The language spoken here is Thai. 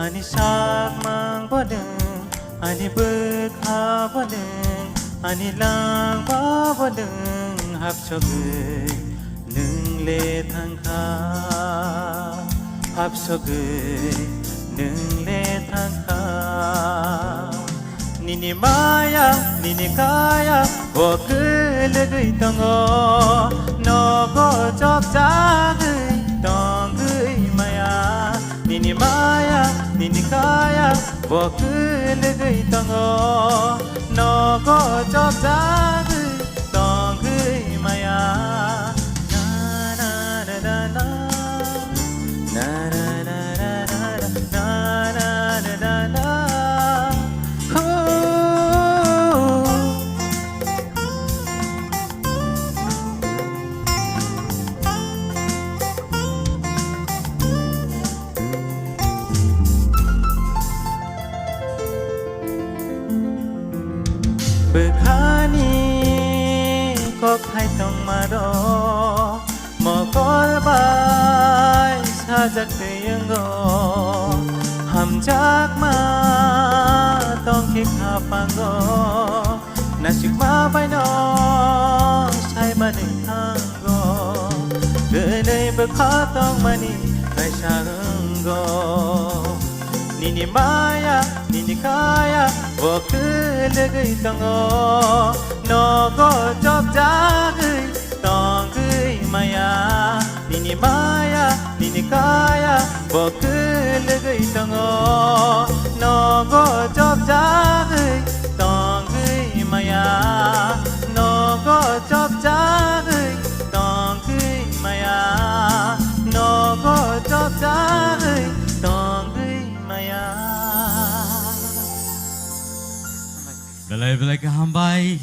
อันนี้ชากมังบ่ดึงอันนี้เบิกหาบ่ดึงอันนี้ลางบ่ดึงหับชกหนึ่งเลทางขาหับชกหนึ่งเลทางขานี่นี่มายานี่นี่กายาโอ้คือเลือดต้องงอนอก็จบจากต้องมายานี่นี่มายานี่นี่กายาโอ้คือเลือดต้องงอนอก็จบจากต้องมายานานานานานานานานานานาเบิกหานี้ก็ใครต้องมารอหมอกอลบายชาจากเธอยังรอห้ำจากมาต้องเก็บข้าวปังกอน่าชิกมาไปนอใช้มาหนึ่งทางกอเธอในเบิกขาต้องมานี่ใครชาเอิงกอนี่นี่มายานี่นี่กายาว่าคือเลือกต้องงอนอก็จบจากต้องมายานี่นี่มายานี่นี่กายาว่าคือเลือกต้องงอนอก็จบจากต้องมายานอก็จบจากต้องมายานอก็จบจากต้องBelai-belai ke hambai